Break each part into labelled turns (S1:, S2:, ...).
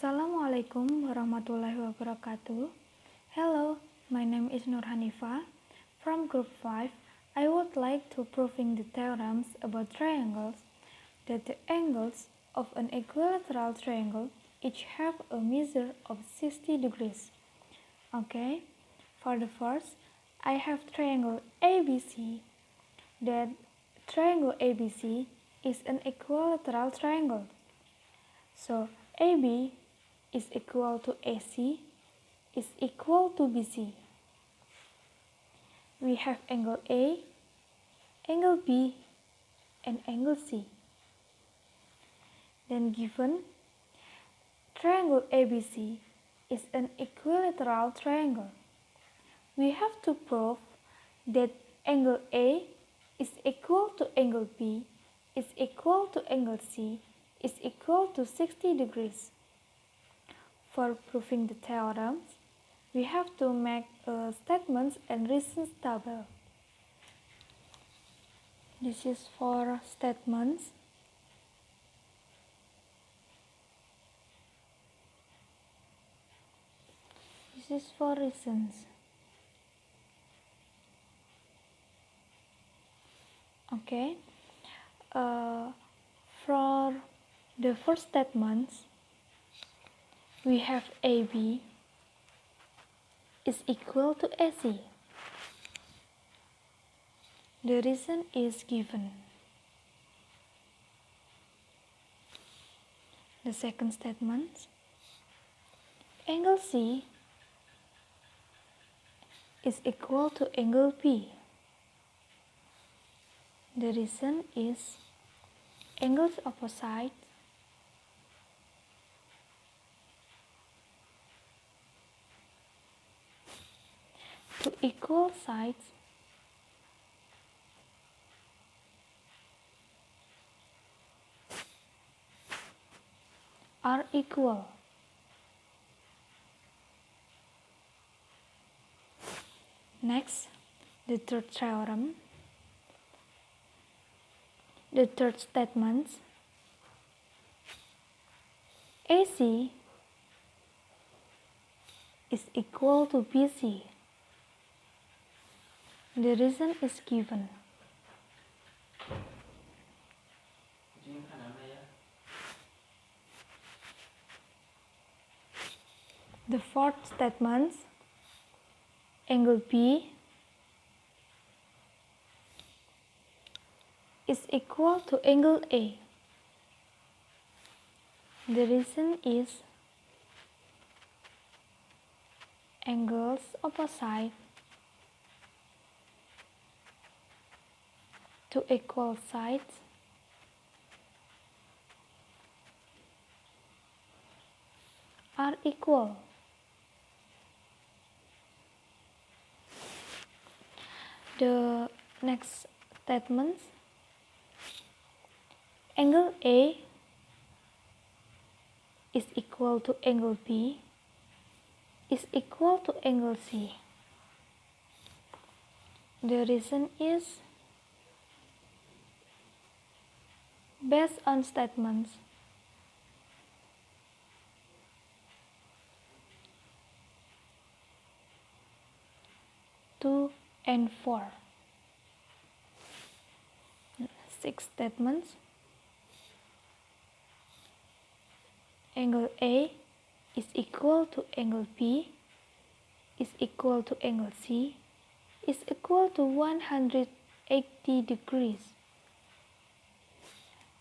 S1: Assalamualaikum warahmatullahi wabarakatuh. Hello, my name is Nurhanifah. From group 5, I would like to proving the theorems about triangles, that the angles of an equilateral triangle each have a measure of 60 degrees. Okay, for the first, I have triangle ABC. That triangle ABC is an equilateral triangle. So AB is equal to AC is equal to BC. We have angle A, angle B, and angle C. Then given triangle ABC is an equilateral triangle, we have to prove that angle A is equal to angle B is equal to angle C is equal to 60 degrees. For proving the theorems, we have to make statements and reasons table. This is for statements. This is for reasons. Okay. For the first statements, we have AB is equal to AC. The reason is given. The second statement, angle C is equal to angle B. The reason is angles opposite to equal sides are equal. Next, the third theorem. The third statement, AC is equal to BC. The reason is given. The fourth statement, angle B is equal to angle A. The reason is angles opposite to equal sides are equal. The next statement, angle A is equal to angle B is equal to angle C. The reason is based on statements 2 and 4. 6 statements. Angle A is equal to angle B is equal to angle C is equal to 180 degrees.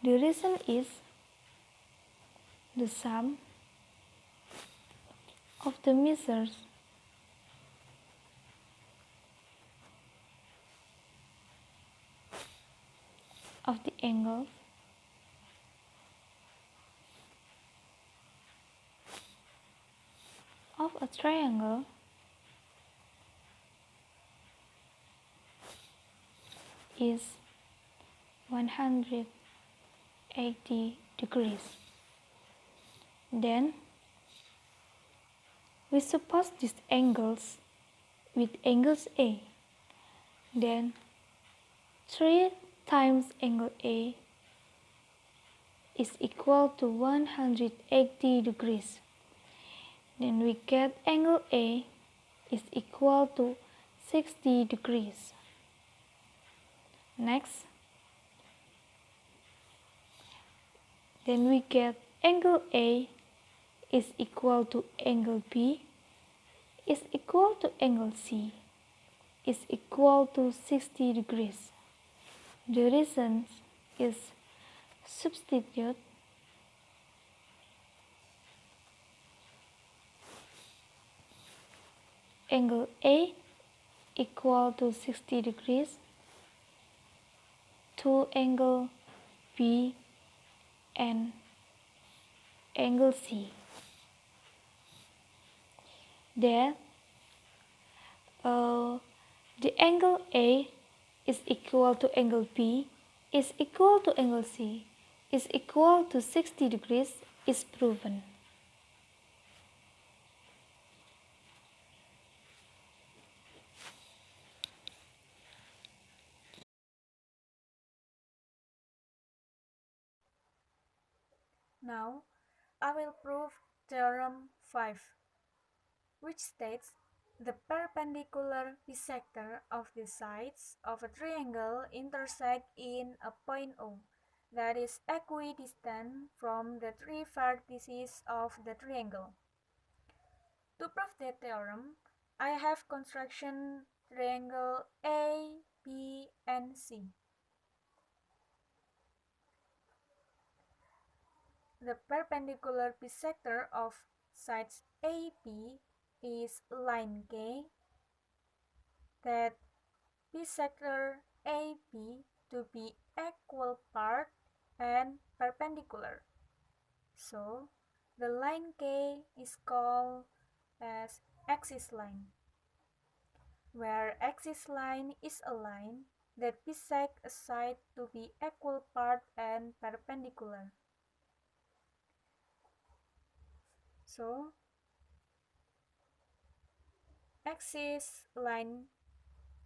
S1: The reason is the sum of the measures of the angles of a triangle is 180 degrees. Then we suppose these angles with angles A. Then 3 times angle A is equal to 180 degrees. Then we get angle A is equal to 60 degrees. Next, then we get angle A is equal to angle B is equal to angle C is equal to 60 degrees. The reason is substitute angle A equal to 60 degrees to angle B and angle C. Then the angle A is equal to angle B is equal to angle C is equal to 60 degrees is proven.
S2: Now, I will prove Theorem 5, which states the perpendicular bisector of the sides of a triangle intersect in a point O that is equidistant from the three vertices of the triangle. To prove the theorem, I have construction triangle A, B, and C. The perpendicular bisector of sides AB is line K that bisector AB to be equal part and perpendicular. So, the line K is called as axis line, where axis line is a line that bisects a side to be equal part and perpendicular. So, axis line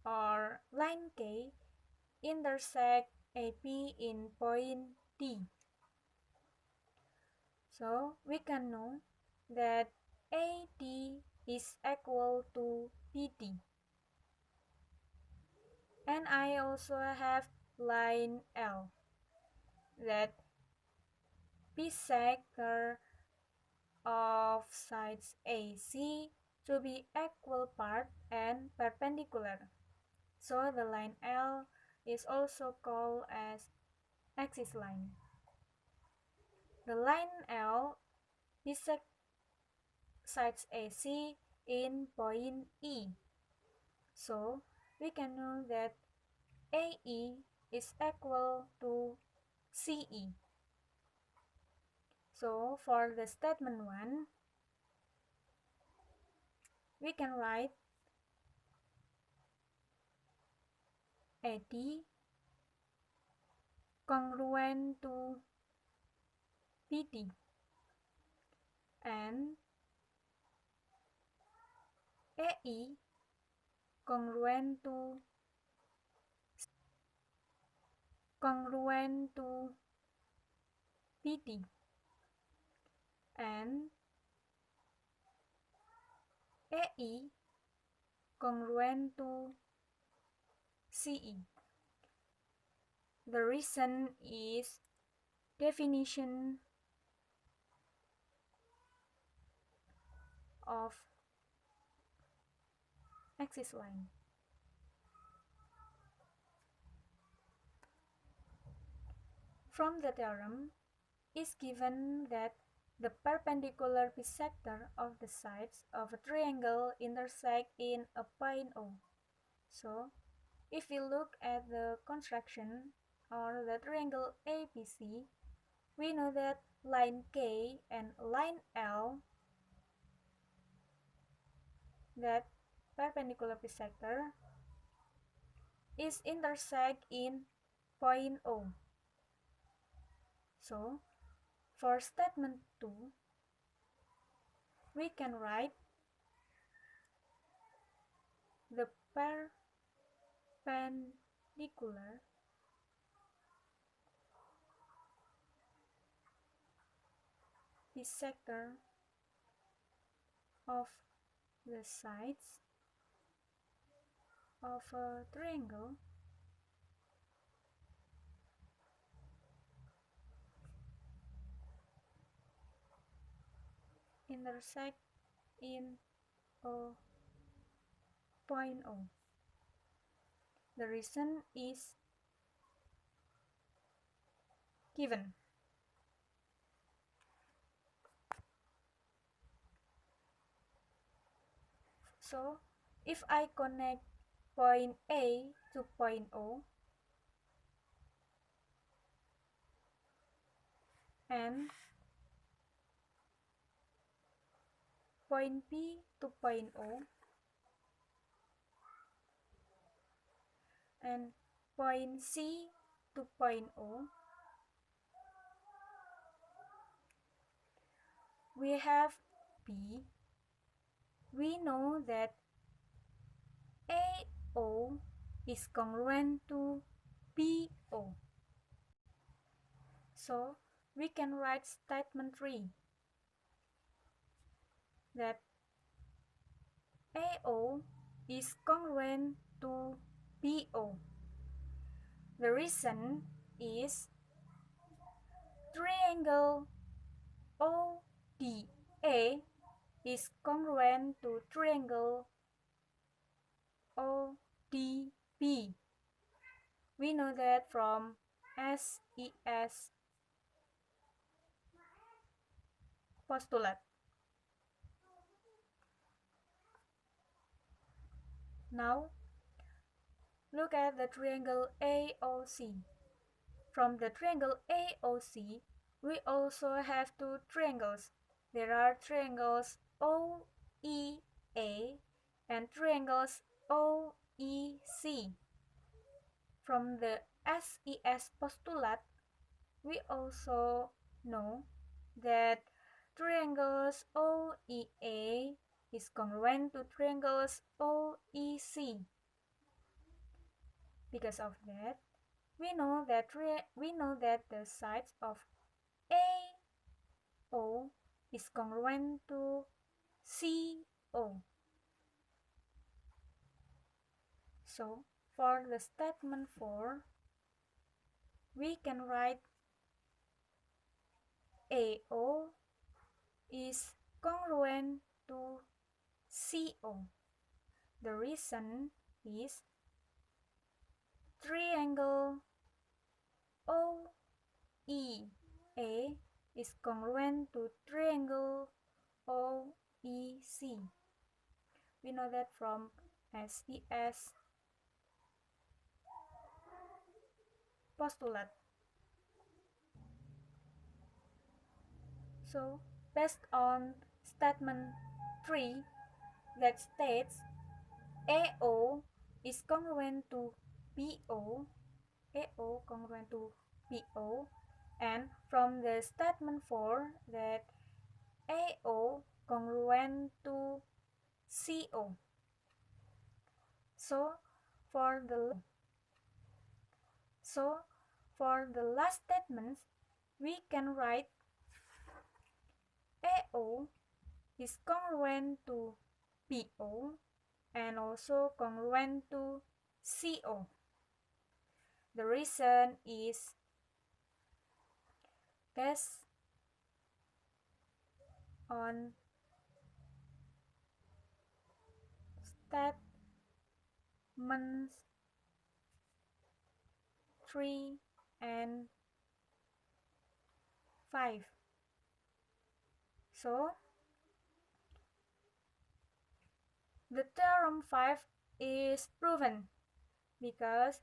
S2: or line K intersect AB in point D. So we can know that AD is equal to BD. And I also have line L that bisector of sides AC to be equal part and perpendicular. So the line L is also called as axis line. The line L bisects sides AC in point E. So we can know that AE is equal to CE. So for the statement 1, we can write AD congruent to BD and AE congruent to BD and AE congruent to CE. The reason is definition of axis line. From the theorem is given that the perpendicular bisector of the sides of a triangle intersect in a point O. So, if we look at the construction or the triangle ABC, we know that line K and line L, that perpendicular bisector, is intersect in point O. So, for statement 2, we can write the perpendicular bisector of the sides of a triangle intersect in a point O. The reason is given. So, if I connect point A to point O and point B to point O and point C to point O, we have B. We know that AO is congruent to BO. So we can write statement 3 that AO is congruent to BO. The reason is triangle ODA is congruent to triangle ODB. We know that from SES postulate. Now, look at the triangle AOC. From the triangle AOC, we also have two triangles. There are triangles OEA and triangles OEC. From the SES postulate, we also know that triangles OEA is congruent to triangles OEC. Because of that, we know that the sides of AO is congruent to CO. So, for the statement 4, we can write AO is congruent to CO. The reason is triangle OEA is congruent to triangle OEC. We know that from SES postulate. So, based on statement 3 that states AO is congruent to BO, AO congruent to BO, and from the statement 4 that AO congruent to CO. So, for the last statements, we can write AO is congruent to BO and also congruent to CO. The reason is based on statements 3 and 5. So, the theorem 5 is proven because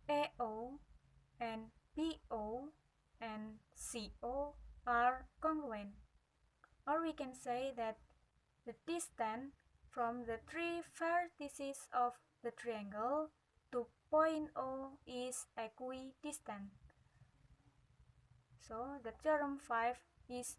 S2: AO and BO and CO are congruent. Or we can say that the distance from the three vertices of the triangle to point O is equidistant. So the theorem 5 is